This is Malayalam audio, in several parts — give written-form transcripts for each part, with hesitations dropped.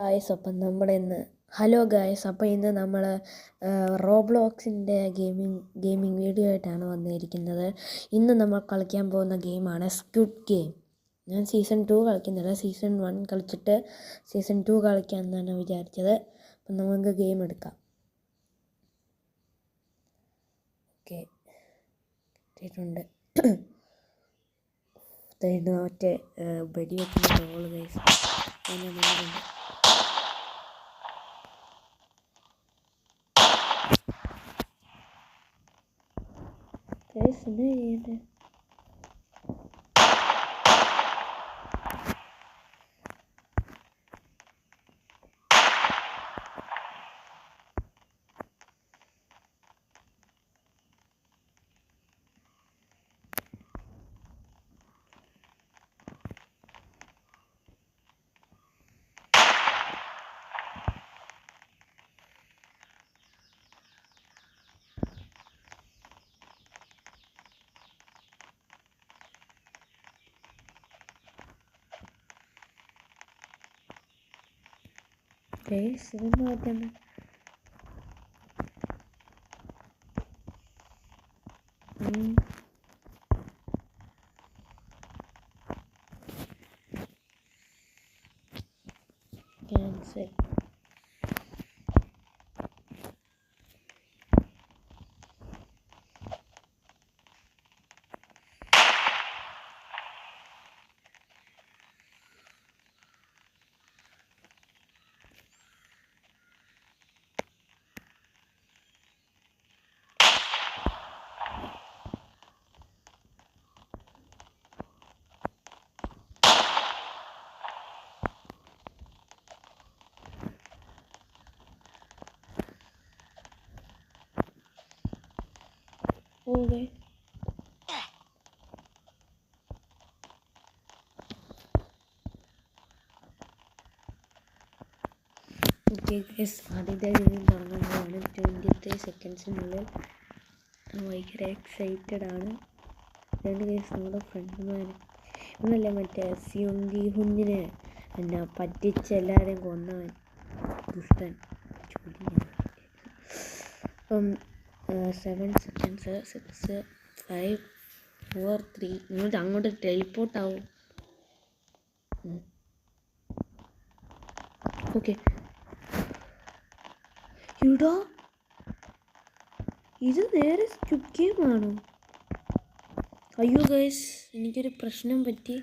ഗായ്സ് അപ്പം നമ്മളിന്ന് ഹലോ ഗായ്സ് അപ്പോൾ ഇന്ന് നമ്മൾ റോബ്ലോക്സിൻ്റെ ഗെയിമിംഗ് വീഡിയോ ആയിട്ടാണ് വന്നിരിക്കുന്നത്. ഇന്ന് നമ്മൾ കളിക്കാൻ പോകുന്ന ഗെയിമാണ് സ്ക്വിഡ് ഗെയിം. ഞാൻ സീസൺ 2 കളിക്കുന്നില്ല, സീസൺ 1 കളിച്ചിട്ട് സീസൺ 2 കളിക്കാമെന്നാണ് വിചാരിച്ചത്. അപ്പം നമുക്ക് ഗെയിം എടുക്കാം. ഓക്കെ, കിട്ടിയിട്ടുണ്ട്. മറ്റേ വെടിവെക്കുന്ന ബോൾ ഗൈസ് വന്നിട്ടുണ്ട്. Guys, ini guys, ini apa nih? Cancel. Okay. Okay guys, ആദ്യത്തെ ഗെയിം തുടങ്ങുന്നതാണ്. 23 സെക്കൻഡ്സിനുള്ളിൽ ഭയങ്കര എക്സൈറ്റഡ് ആണ്. രണ്ട് ഗൈസ് നമ്മുടെ ഫ്രണ്ട്മാർ ഒന്നല്ലേ മറ്റേ സ്യുങ്കി ഹുഞ്ഞിനെ എന്നാ പറ്റിച്ച് എല്ലാവരെയും കൊന്നവൻ ദുഷ്ടൻ. അപ്പം 7 സെക്കൻഡ്സ് 6 5 4 3 നിങ്ങൾ അങ്ങോട്ട് ടെലിപ്പോർട്ട് ആവും. ഓക്കെ, ഇടാ ഇത് നേരെ സ്ക്വിഡ് ഗെയിം ആണോ? അയ്യോ ഗൈസ്, എനിക്കൊരു പ്രശ്നം പറ്റി.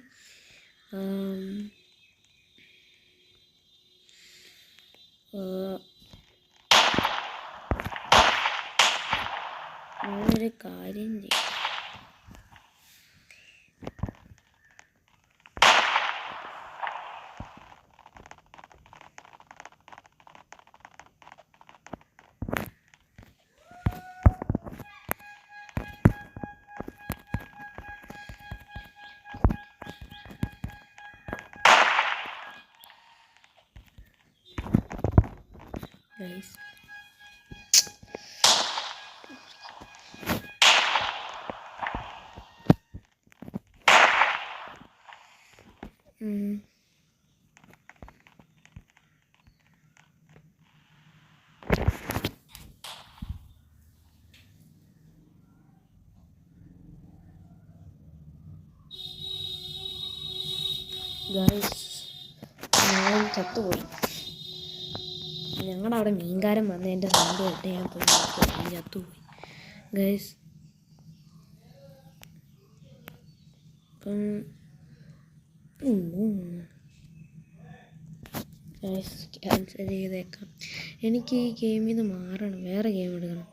ഞാനൊരു കാര്യം ചെയ്യും. Guys, ഞാൻ ചത്തുപോയി. ഞങ്ങളുടെ അവിടെ മീൻകാരൻ വന്നതിൻ്റെ സൗണ്ട് കേട്ട് ഞാൻ പോയി ചത്തുപോയി ഗൈസ്. അപ്പം ഗൈസ് ക്യാൻസൽ ചെയ്തേക്കാം. എനിക്ക് ഈ ഗെയിമിൽ നിന്ന് മാറണം, വേറെ ഗെയിം എടുക്കണം.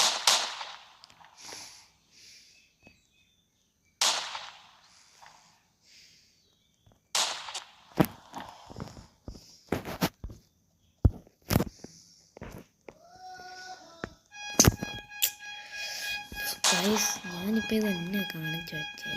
ഗൈസ്, ഞാനിപ്പോൾ ഇത് എന്നെ കാണിച്ചു വച്ചേ.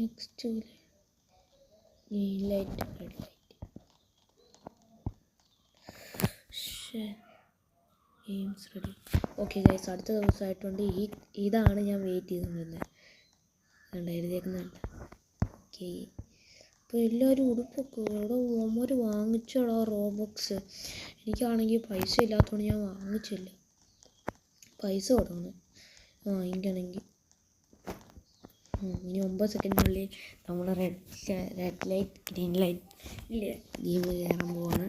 Next green light red light. Games ready. Okay guys, അടുത്ത ദിവസമായിട്ടുണ്ട്. ഇതാണ് ഞാൻ വെയിറ്റ് ചെയ്തുകൊണ്ടിരുന്നത്. എഴുതിയേക്കുന്നുണ്ട്. ഓക്കെ, അപ്പോൾ എല്ലാവരും ഉടുപ്പൊക്കെ ഇവിടെ ഓമര് വാങ്ങിച്ചോളാം റോബോക്സ്. എനിക്കാണെങ്കിൽ പൈസ ഇല്ലാത്തതുകൊണ്ട് ഞാൻ വാങ്ങിച്ചില്ല. പൈസ കൊടുക്കണം വാങ്ങിക്കണമെങ്കിൽ. ഇനി 9 സെക്കൻഡിനുള്ളിൽ നമ്മൾ റെഡ് ലൈറ്റ് ഗ്രീൻ ലൈറ്റ് ഇല്ലേ ഗെയിം കയറാൻ പോവാണ്.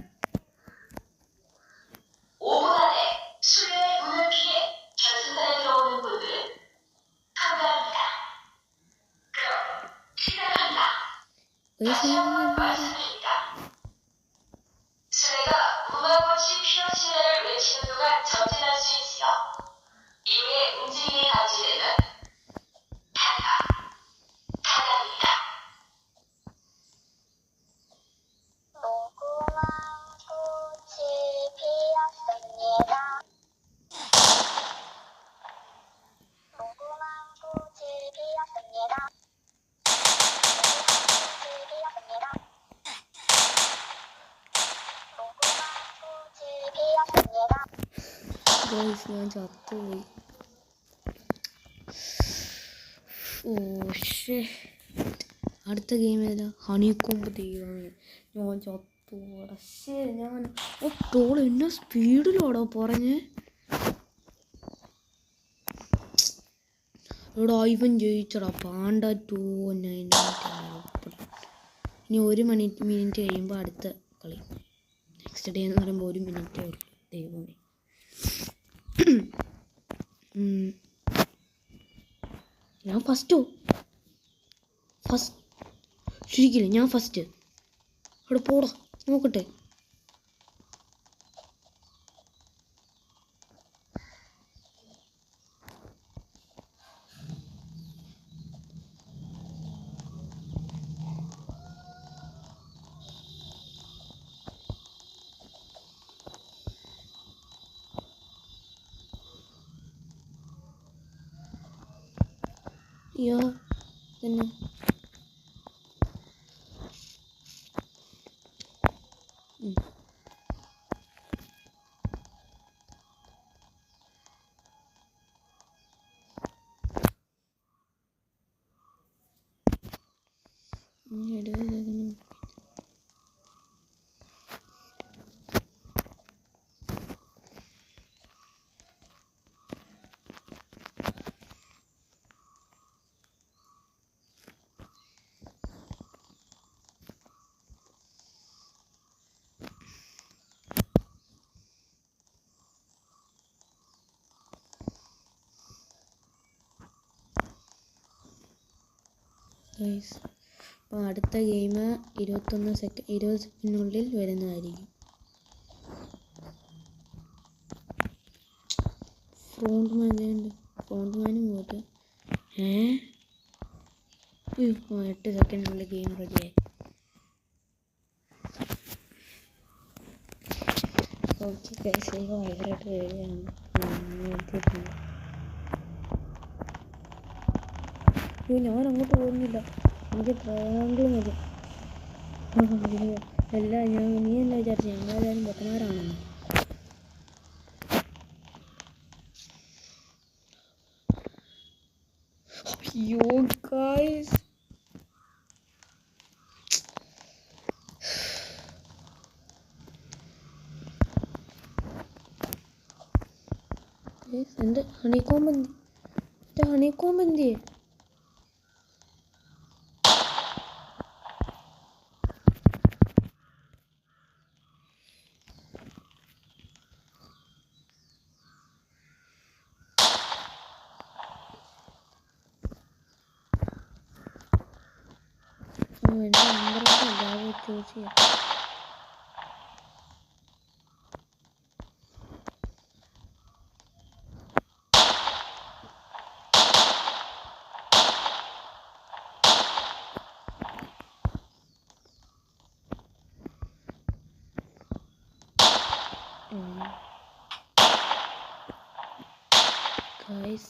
ഞാൻ ചത്തുപോയി. അടുത്ത ഗെയിം ഏതാ? ഹണിക്കോമ്പ് ദൈവമേ, ഞാൻ ചത്തുപോടാ. ഞാൻ തോൾ എന്നാ സ്പീഡിലോടോ പറഞ്ഞ്. ഇവിടെ ഇവൻ ജയിച്ചടാ. പാണ്ട 299. ഇനി 1 മിനിറ്റ് കഴിയുമ്പോൾ അടുത്ത കളി. നെക്സ്റ്റ് ഡേ എന്ന് പറയുമ്പോൾ 1 മിനിറ്റേ ഉള്ളൂ. ദൈവമേ, ഞാൻ ഫസ്റ്റ് ശരിക്കില്ല. ഞാൻ ഫസ്റ്റ്. അവിടെ പോടാ, നോക്കട്ടെ. അയ്യോ തന്നെ. അപ്പോൾ അടുത്ത ഗെയിം 20 സെക്കൻഡിനുള്ളിൽ വരുന്നതായിരിക്കും. ഫ്രോണ്ട് മാനും പോയിട്ട് 8 സെക്കൻഡിനുള്ളിൽ ഗെയിം റെഡിയായി. ഓക്കെ ഗൈസ്, ഭയങ്കരമായിട്ട് പേടിയാണ്. ഞാൻ അങ്ങോട്ട് പോകുന്നില്ല. എനിക്ക് ട്രയാങ്കിൾ മതി. നീ എന്നാ വിചാരിച്ചു ഞങ്ങളെല്ലാവരും പൊട്ടന്മാരാണെന്ന്? അയ്യോ ഗൈസ്, എൻ്റെ ഹണിക്കോമ്പ് എന്തിയെ? എൻ്റെ നമ്പറൊക്കെ എല്ലാവരും ചൂസ് ചെയ്യാം. ഗൈസ്,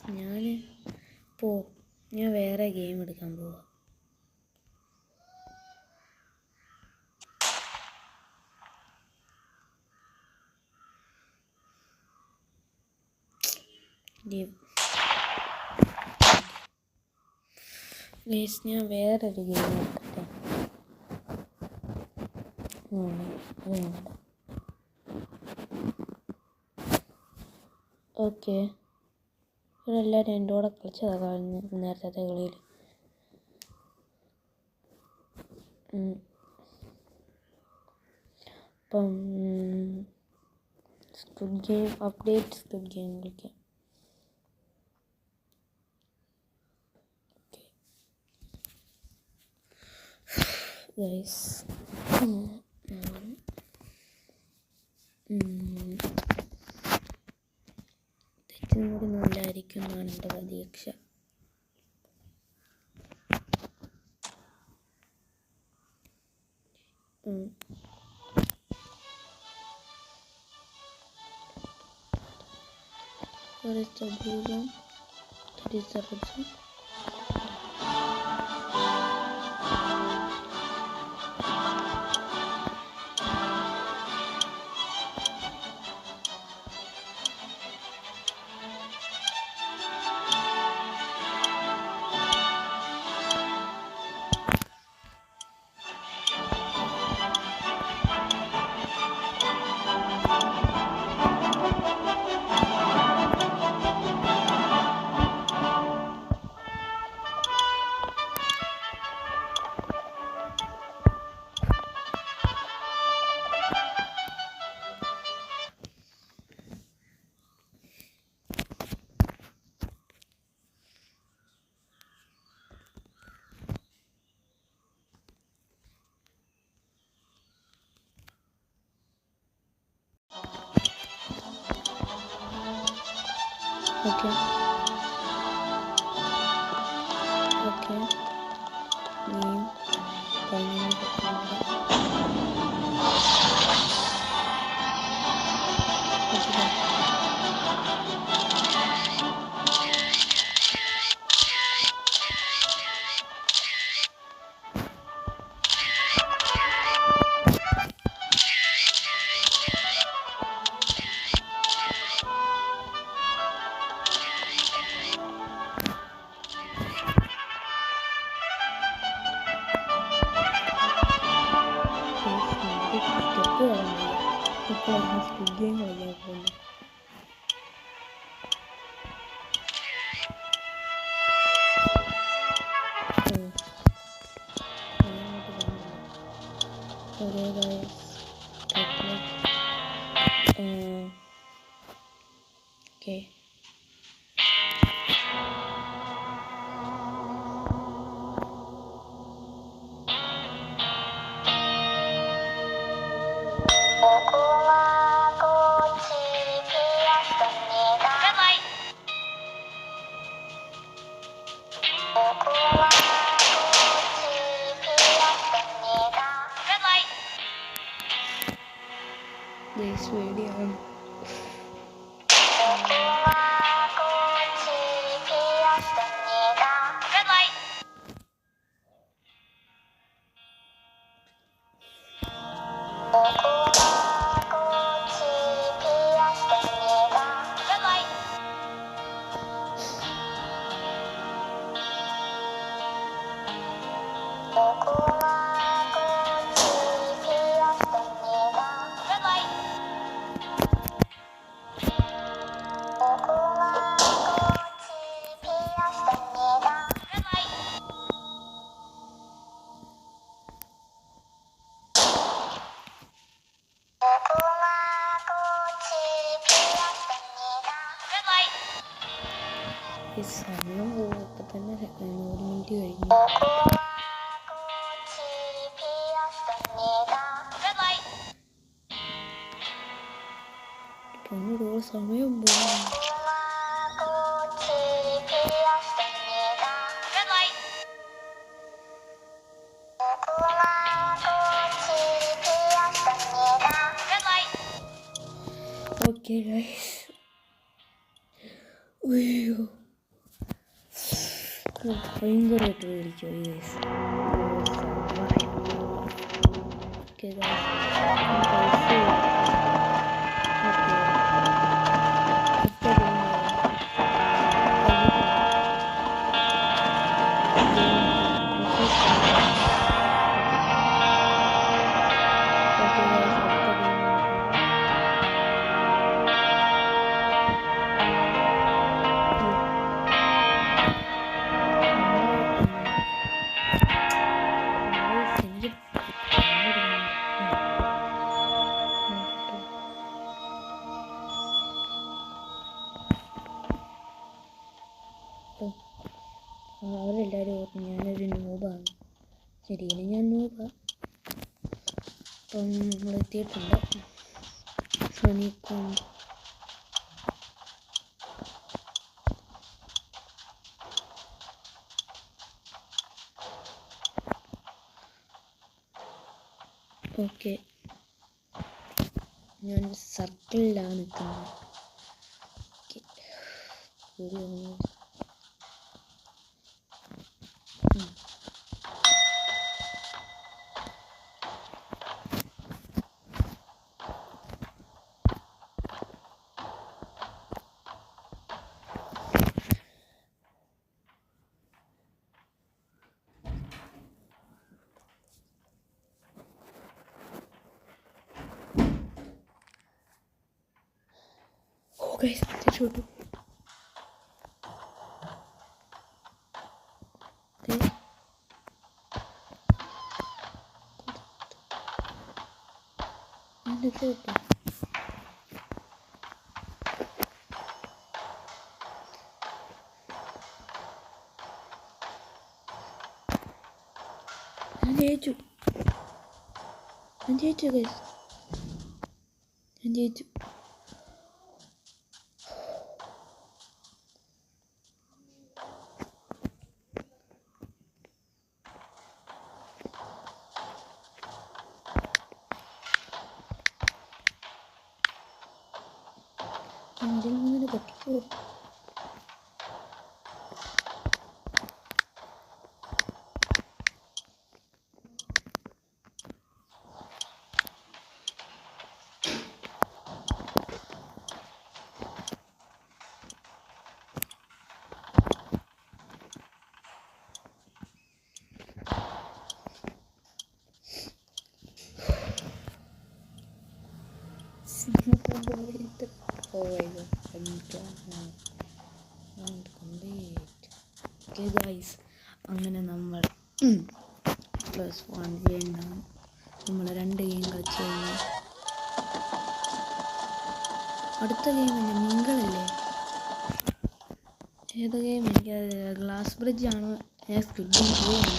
ഞാൻ വേറെ ഗെയിം എടുക്കാൻ പോവാം. ഗൈസ് ഞാൻ വേറൊരു ഗെയിം നോക്കട്ടെ. ഓക്കെ, ഇവരെല്ലാവരും എൻ്റെ കൂടെ കളിച്ചതാണ് നേരത്തെ കളിയിൽ. അപ്പം squid game update, squid game കളിക്കാം. ഗൈസ് തെറ്റും കൂടി നല്ലതായിരിക്കും എന്നാണ് എൻ്റെ പ്രതീക്ഷ. Where is the blue zone? That is the red zone. Okay. Name. ഇപ്പോൾ സ്ക്വിഡ് ഗെയിം കളിക്കാൻ പോകുന്നു. Okay. This video സമയം പോകും. ഇപ്പം തന്നെ 100 മിനിറ്റ് കഴിഞ്ഞു. പൊന്നൂടെ സമയം പോകും. ഓക്കെ ഗൈസ്, അയ്യോ ഭയങ്കരമായിട്ട് മേടിച്ചു ഗൈസ്. ഓക്കെ ഗൈസ്, കേട്ടോ. അവരെല്ലാവരും ഓർക്കും ഞാനൊരു നൂബാണ്. ശരിയാണ്, ഞാൻ നൂബാ. അപ്പം നമ്മൾ എത്തിയിട്ടുണ്ട്. ശ്രമിക്കും. ഓക്കെ, ഞാൻ സർക്കിളിലാണ് നിൽക്കുന്നത്. guys, തിരിച്ചോട്ടു. ഞാൻ ജയിച്ചു ഗൈസ്, ഞാൻ ജയിച്ചു. ഇതിൽ നിന്ന് പറ്റിക്കോ. ഓക്കെ ഗൈസ്, അങ്ങനെ നമ്മൾ +1 ചെയ്യണം. നമ്മൾ 2 ഗെയിം കളിച്ച് കഴിഞ്ഞു. അടുത്ത ഗെയിം തന്നെ മിങ്കിളല്ലേ? ഏത് ഗെയിം? എനിക്ക് ഗ്ലാസ് ബ്രിഡ്ജ് ആണോ സ്ക്വിഡ് ഗെയിം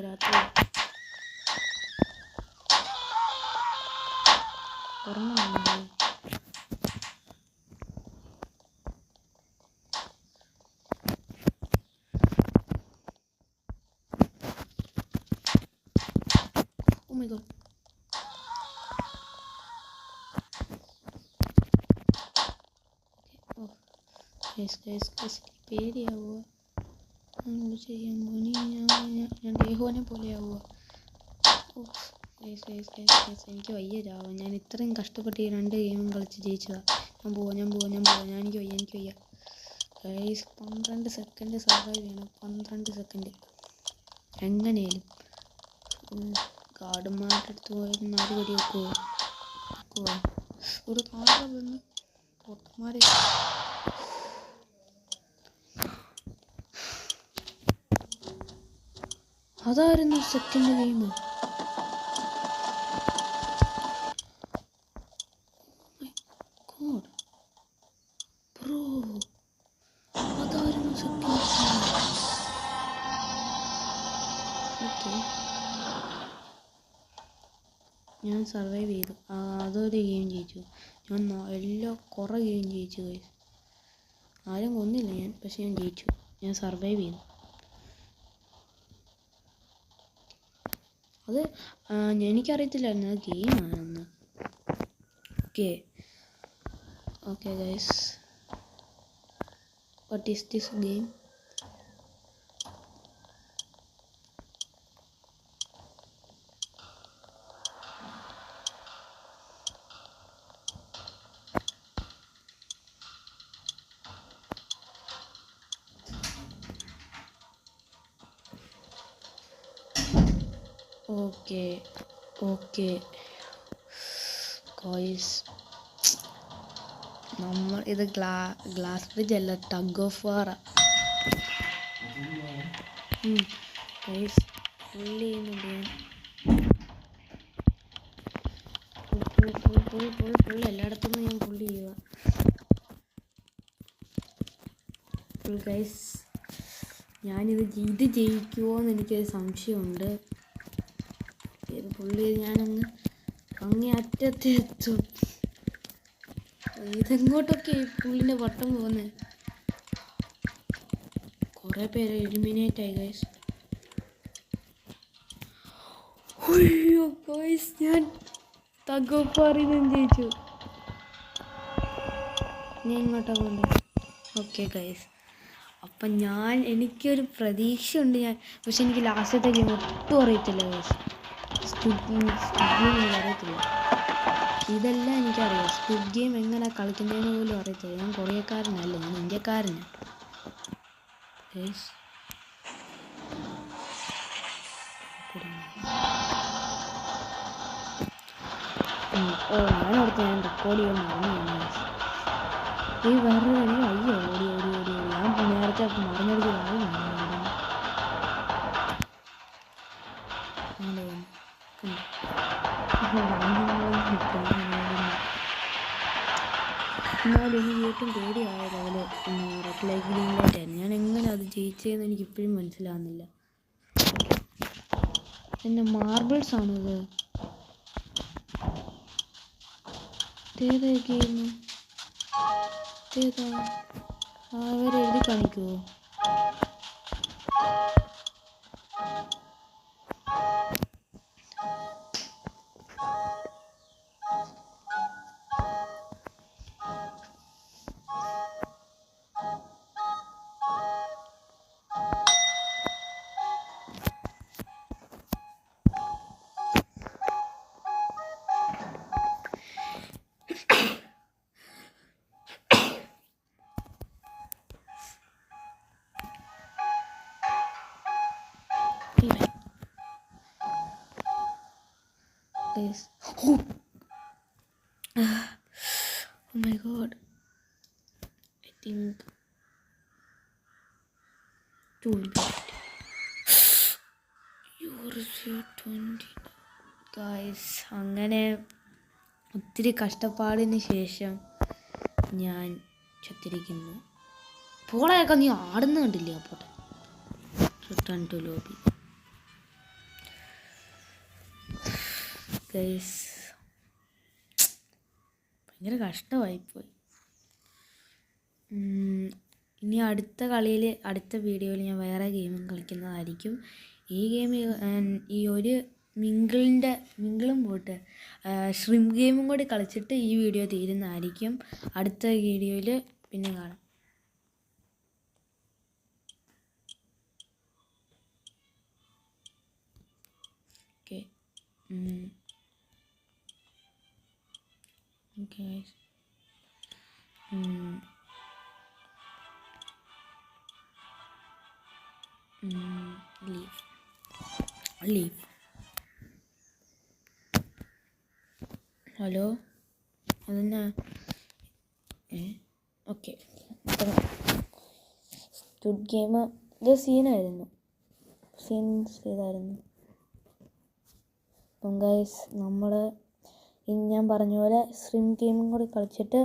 രാത്രി ഉറങ്ങുന്നുണ്ട്. Oh my god. Guys, പേടിയാവുക. അങ്ങോട്ട് ചെയ്യാൻ പോയി ഞാൻ ദേഹോനെ പോലെയാവുക. എനിക്ക് വയ്യ ചാവാൻ. ഞാൻ ഇത്രയും കഷ്ടപ്പെട്ട് ഈ 2 ഗെയിമും കളിച്ച് ജയിച്ചതാണ്. ഞാൻ പോവാ. എനിക്ക് വയ്യ. ഗൈസ് 12 സെക്കൻഡ് സർവൈവ് ചെയ്യണം. 12 സെക്കൻഡ് എങ്ങനെയാലും. ഗാർഡന്മാരുടെ അടുത്ത് പോയത് 4 വെടി വെക്കുവോ? ഒരു താഴെ വന്ന് പൊട്ടന്മാരെ. അതായിരുന്നു സെക്കൻഡ് ഗെയിം. ഞാൻ സർവൈവ് ചെയ്തു. അതൊരു ഗെയിം ജയിച്ചു. ഞാൻ കുറേ ഗെയിം ജയിച്ചു ഗൈസ്. ആരും കൊന്നില്ല ഞാൻ, പക്ഷെ ഞാൻ ജയിച്ചു. ഞാൻ സർവൈവ് ചെയ്തു. അത് എനിക്കറിയത്തില്ലായിരുന്നു അത് ഗെയിമാണെന്ന്. Okay guys, what is this game? Okay guys, നമ്മൾ ഇത് ഗ്ലാസ് ബ്രിഡ്ജ് അല്ല, tug of war. Guys full ചെയ്യുന്നുണ്ട് ഞാൻ. ഫുൾ എല്ലായിടത്തും ഞാൻ ഫുൾ ചെയ്യുക. ഫുൾ ഗൈസ്, ഞാനിത് ജയിക്കുമോ എന്ന് എനിക്കൊരു സംശയമുണ്ട്. ഇത് പുള്ളി ഞാനങ്ങ് അങ്ങേ അറ്റത്തെ എത്തും. ഇതെങ്ങോട്ടൊക്കെ പുള്ളിൻ്റെ വട്ടം പോകുന്നത്. കുറേ പേര് എലിമിനേറ്റ് ആയി ഗൈസ്. അയ്യോ ഗൈസ്, ഞാൻ തകപ്പാറിനും ജയിച്ചു. ഞാൻ ഇങ്ങോട്ടാ പോകുന്നത്. ഓക്കെ ഗൈസ്, അപ്പം എനിക്കൊരു പ്രതീക്ഷയുണ്ട് പക്ഷെ എനിക്ക് ലാസ്റ്റത്തെ ഗെയിം ഒട്ടും അറിയത്തില്ല ഗൈസ്. സ്ക്വിഡ് ഗെയിം എനിക്ക് അറിയത്തില്ല. ഇതെല്ലാം എനിക്കറിയാം. സ്ക്വിഡ് ഗെയിം എങ്ങനെ കളിക്കുന്നതെന്ന് പോലും അറിയത്തില്ല. ഞാൻ കൊറിയക്കാരനല്ല, ഞാൻ ഇന്ത്യക്കാരനാണ് ഗൈസ്. ഞാൻ റെക്കോർഡ് ചെയ്യാൻ മറന്നു. ഈ വേറൊരു കളി അയ്യോ ഓടി ഞാൻ നേരത്തെ മറിഞ്ഞടിച്ച് എന്നാലും എനിക്ക് ഏറ്റവും പേടിയായ level red light green light ആയിരുന്നു. ഞാൻ എങ്ങനെ അത് ജയിച്ചതെന്ന് എനിക്ക് ഇപ്പോഴും മനസ്സിലാവുന്നില്ല. എൻ്റെ മാർബിൾസ് ആണിത്. ഏതാ ഗെയിം? ഏതാ അവരെഴുതി കാണിക്കുമോ? Guys. Oh my god. I think 20. Guys, അങ്ങനെ ഒത്തിരി കഷ്ടപ്പാടിന് ശേഷം ഞാൻ ചത്തിരിക്കുന്നു. പോളയൊക്കെ നീ ആടുന്ന കണ്ടില്ലേ? അപ്പോട്ടെ റിട്ടേൺ ടു ലോബി. ഗൈസ്, ഭയങ്കര കഷ്ടമായിപ്പോയി. ഇനി അടുത്ത വീഡിയോയിൽ ഞാൻ വേറെ ഗെയിമും കളിക്കുന്നതായിരിക്കും. ഈ ഗെയിം ഈ ഒരു മിങ്കിളും പോട്ട് ഷ്രിം ഗെയിമും കൂടി കളിച്ചിട്ട് ഈ വീഡിയോ തീരുന്നതായിരിക്കും. അടുത്ത വീഡിയോയിൽ പിന്നെ കാണാം. Okay guys. Leave. ഹലോ, അതെന്നാ? ഓക്കെ, സ്ക്വിഡ് ഗെയിം ഇത് സീനായിരുന്നു. അപ്പം ഗൈസ്, നമ്മൾ ഇനി ഞാൻ പറഞ്ഞ പോലെ സ്ട്രീം ഗെയിമും കൂടി കളിച്ചിട്ട്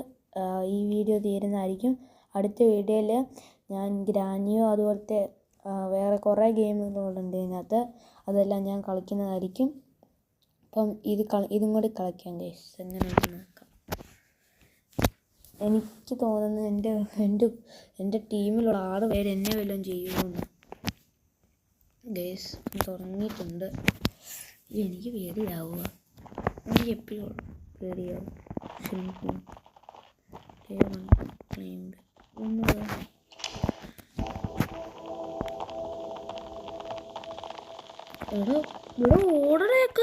ഈ വീഡിയോ തീരുന്നതായിരിക്കും. അടുത്ത വീഡിയോയിൽ ഞാൻ ഗ്രാനിയോ അതുപോലത്തെ വേറെ കുറേ ഗെയിമുകളുണ്ട് ഇതിനകത്ത്, അതെല്ലാം ഞാൻ കളിക്കുന്നതായിരിക്കും. അപ്പം ഇതും കൂടി കളിക്കാം ഗൈസ്. എങ്ങനെയുണ്ട് നോക്കാം. എനിക്ക് തോന്നുന്നത് എൻ്റെ ടീമിലുള്ള 6 പേര് എന്നെ വല്ലതും ചെയ്യുമെന്ന്. ഗൈസ് തുടങ്ങിയിട്ടുണ്ട്. എനിക്ക് പേടിയാവുക. എനിക്ക് എപ്പോഴും പേടിയാവും. ഇവിടെ ഓടണേക്ക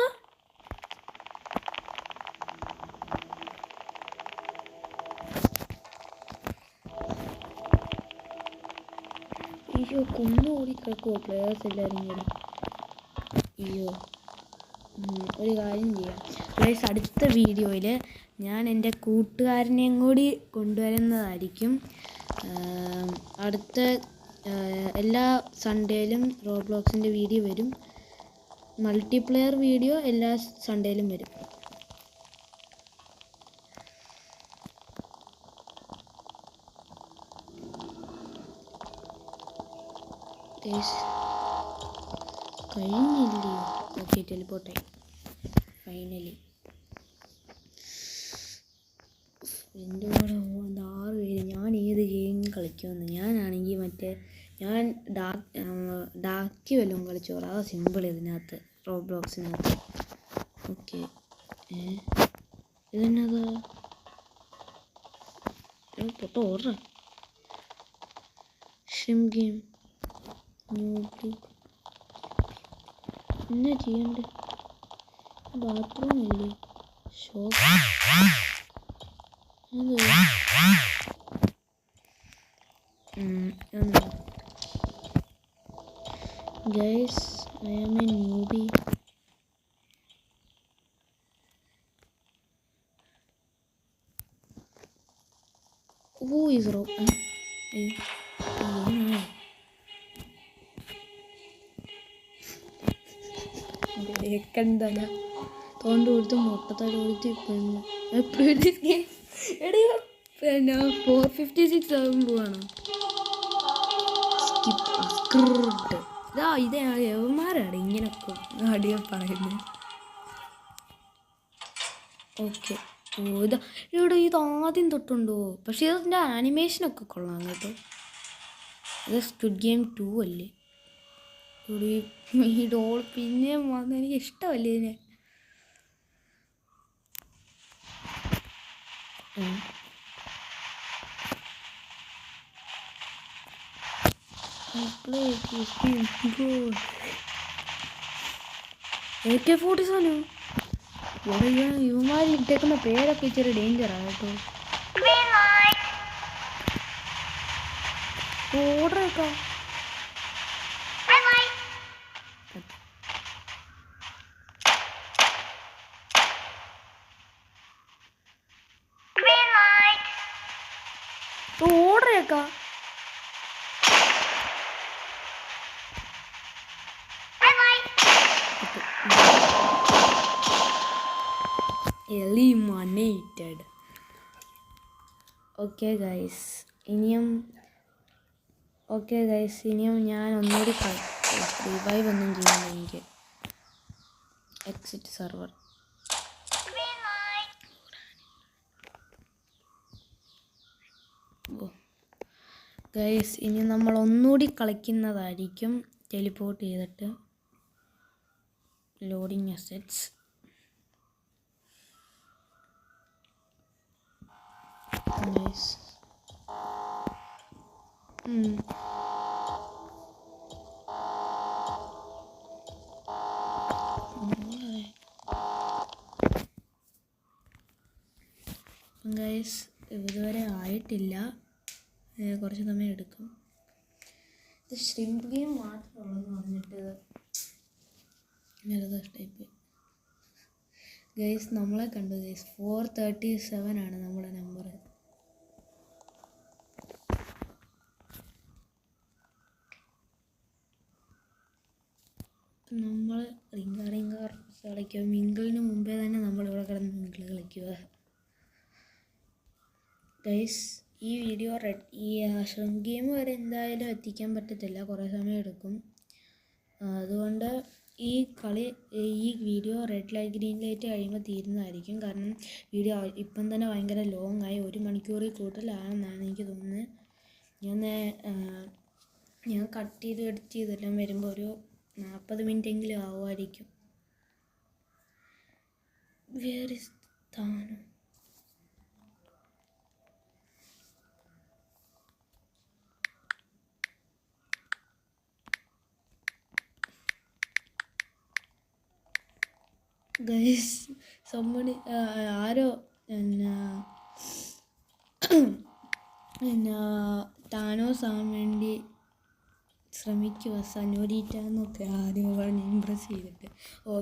അയ്യോ, കുന്നുകൂടി കിടക്കുമോ പ്ലെയേഴ്സ് എല്ലാവരും കൂടി? അയ്യോ, ഒരു കാര്യം ചെയ്യാം ഗൈസ്, അടുത്ത വീഡിയോയിൽ ഞാൻ എൻ്റെ കൂട്ടുകാരനെയും കൂടി കൊണ്ടുവരുന്നതായിരിക്കും. അടുത്ത എല്ലാ സൺഡേയിലും റോബ്ലോക്സിൻ്റെ വീഡിയോ വരും. മൾട്ടിപ്ലെയർ വീഡിയോ എല്ലാ സൺഡേയിലും വരും. ഗൈസ് കഴിഞ്ഞില്ലേ? ഓക്കെ ടെലിപ്പോർട്ടായി ഫൈനലി. എൻ്റെ കൂടെ 6 പേര്. ഞാൻ ഏത് ഗെയിം കളിക്കുമെന്ന്. ഞാനാണെങ്കിൽ ഞാൻ ഡാക്കി വല്ലതും കളിച്ചോളാം. അതാ സിമ്പിൾ ഇതിനകത്ത്, റോബ്ലോക്സിനകത്ത്. ഓക്കെ ഇതെന്നതാ പൊട്ട ഓർഡർ ഷിം ഗെയിം എന്നാ ചെയ്യണ്ടേ? ബാത്റൂം ഇല്ലേ? Shop Guys, I am a newbie. Who is Rob? കണ്ടല്ല തോണ്ട് കൊടുത്ത് മുട്ടത്തോട് കൊടുത്ത് പെണ്ണ് എപ്പോഴും എടിയോ പിന്നെ 456 ആകുമ്പോൾ വേണം സ്കിപ്പ് ഇതാ ഇതേ യവന്മാരാണ് ഇങ്ങനൊക്കെ അടിയോ പറയുന്നത്. ഓക്കെ ഇതാ ഇവിടെ ഇത് ആദ്യം തൊട്ടുണ്ടോ? പക്ഷേ ഇതിൻ്റെ ആനിമേഷനൊക്കെ കൊള്ളാം കേട്ടോ. ഇത് സ്ക്വിഡ് ഗെയിം 2 അല്ലേ? ഈ ഡോൾ പിന്നെയും വന്ന് എനിക്ക് ഇഷ്ടമല്ലേ ഇതിനെ. AK-47 ഇവന്മാർ ഇട്ടേക്കുന്ന പേരൊക്കെ ഇച്ചിരി ഡേഞ്ചറാണ് കേട്ടോ. ഓർഡർ വെക്കാം. ഓർഡർ വെക്കാം. eliminated. ഓക്കെ ഗൈസ് ഇനിയും ഞാൻ ഒന്നുകൂടി റിവൈവ് ഒന്നും ചെയ്യുന്നില്ല. എനിക്ക് എക്സിറ്റ് സെർവർ. ഗൈസ് ഇനി നമ്മൾ ഒന്നുകൂടി കളിക്കുന്നതായിരിക്കും ടെലിപ്പോർട്ട് ചെയ്തിട്ട്. Loading assets. ഗൈസ് ഗൈസ് ഇതുവരെ ആയിട്ടില്ല, കുറച്ച് സമയം എടുക്കും. ഇത് ഷ്രിംപ് ഗെയിം മാത്രമുള്ളതെന്ന് പറഞ്ഞിട്ട് ടൈപ്പ്. ഗൈസ് നമ്മളെ കണ്ടു ഗൈസ് 437 ആണ് നമ്മുടെ നമ്പർ. നമ്മൾ റിംഗ കളിക്കുക. മിങ്കിളിന് മുമ്പേ തന്നെ നമ്മളിവിടെ കിടന്ന് മിങ്കിൾ കളിക്കുക. ഗൈസ് ഈ വീഡിയോ ഈ ഷ്രിംപ് ഗെയിം വരെ എന്തായാലും എത്തിക്കാൻ പറ്റത്തില്ല, കുറേ സമയം എടുക്കും. അതുകൊണ്ട് ഈ video red light green light കഴിയുമ്പോൾ തീരുന്നതായിരിക്കും. കാരണം വീഡിയോ ഇപ്പം തന്നെ ഭയങ്കര ലോങ് ആയി, 1 മണിക്കൂറിൽ കൂടുതലാണെന്നാണ് എനിക്ക് തോന്നുന്നത്. ഞാൻ കട്ട് ചെയ്ത് എഡിറ്റ് ചെയ്തെല്ലാം വരുമ്പോൾ ഒരു 40 മിനിറ്റെങ്കിലും ആവുമായിരിക്കും. വേർ ഇസ് താനു? ഗൈസ് ആരോ താനോസ് ആവാൻ വേണ്ടി ശ്രമിക്കുക, സനോരീറ്റ എന്നൊക്കെ ആദ്യം പറഞ്ഞ് ഇമ്പ്രസ് ചെയ്തിട്ട്.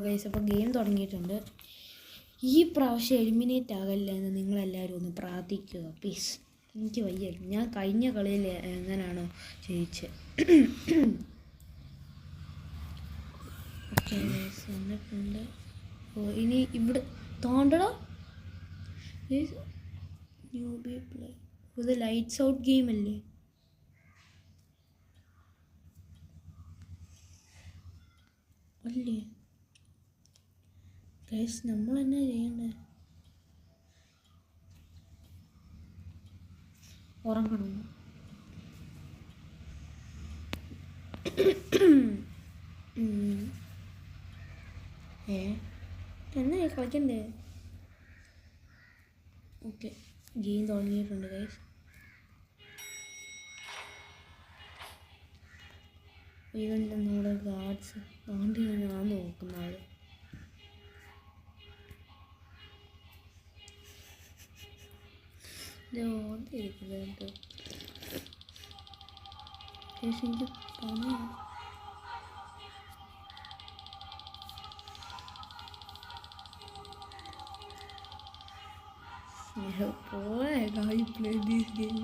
ഗൈസ് അപ്പോൾ ഗെയിം തുടങ്ങിയിട്ടുണ്ട്. ഈ പ്രാവശ്യം എലിമിനേറ്റ് ആകല്ല എന്ന് നിങ്ങളെല്ലാവരും ഒന്ന് പ്രാർത്ഥിക്കുക പ്ലീസ്. എനിക്ക് വയ്യ. ഞാൻ കഴിഞ്ഞ കളിയിൽ എങ്ങനെയാണോ ജയിച്ചത്. ഓക്കെ ഗൈസ് വന്നിട്ടുണ്ട്. ഇനി ഇവിടെ തോണ്ടടോ. ന്യൂബി പ്ലേ ഇത് ലൈറ്റ്സ് ഔട്ട് ഗെയിം അല്ലേ? അല്ലേ ഗൈസ്, നമ്മൾ എന്നാ ചെയ്യണ്ടേ? ഉറങ്ങണം. എന്നാ കളിക്കണ്ടേ? ഓക്കെ, ഗെയിം തുടങ്ങിയിട്ടുണ്ട് ഗൈസ്. ഇതുണ്ട് നമ്മുടെ ഗാർഡ്സ്. അതുകൊണ്ട് ഞാൻ നോക്കുന്നത് ഓർത്തിരിക്കുന്നത് കേട്ടോ. എനിക്ക് പണിയാണ്. Boy, how you play this game?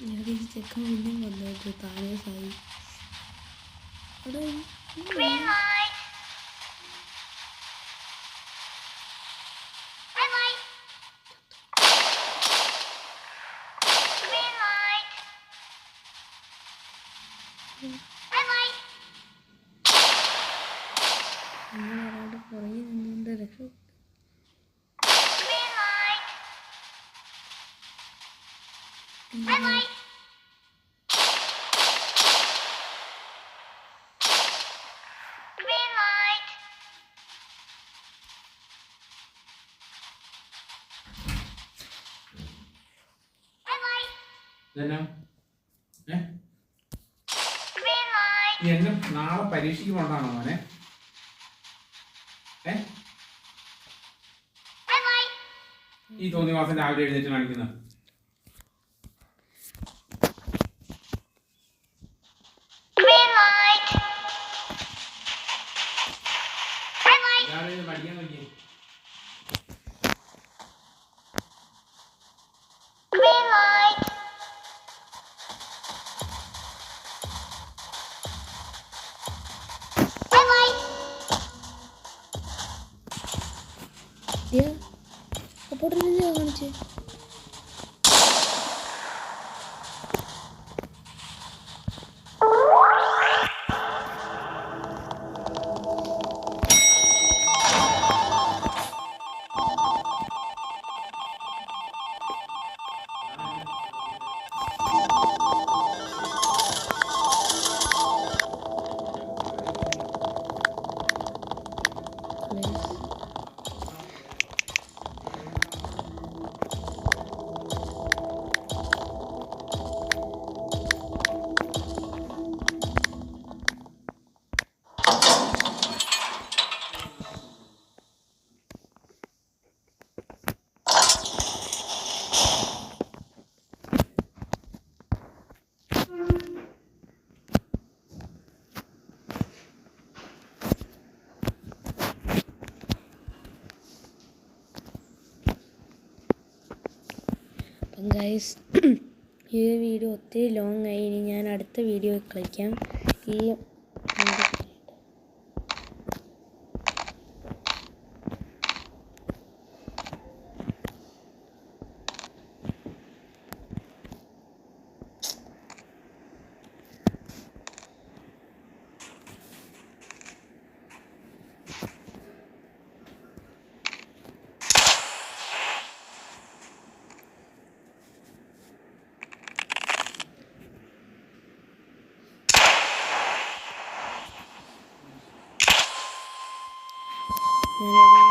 ഞങ്ങളുടെ ഈ ചെക്കൻ വീണ്ടും വന്നിട്ട് താഴെ സായി അവിടെ നമ്മളവിടെ പുറകെ നിന്നുകൊണ്ട് രക്ഷപ്പെട്ടു. എന്നെ നാളെ പരീക്ഷയ്ക്ക് പോകണ്ടാണോ മോനെ? ഈ തോന്നിയ മാസം രാവിലെ എഴുന്നേറ്റ് കാണിക്കുന്നത് മടിക്കാൻ നോക്കിയേ. അപ്പോഴല്ലേ കാണിച്ചേ? അപ്പം ഗൈസ്, ഈ വീഡിയോ ഒത്തിരി ലോങ് ആയി. ഇനി ഞാൻ അടുത്ത വീഡിയോ കളിക്കാം. ഈ ഞാൻ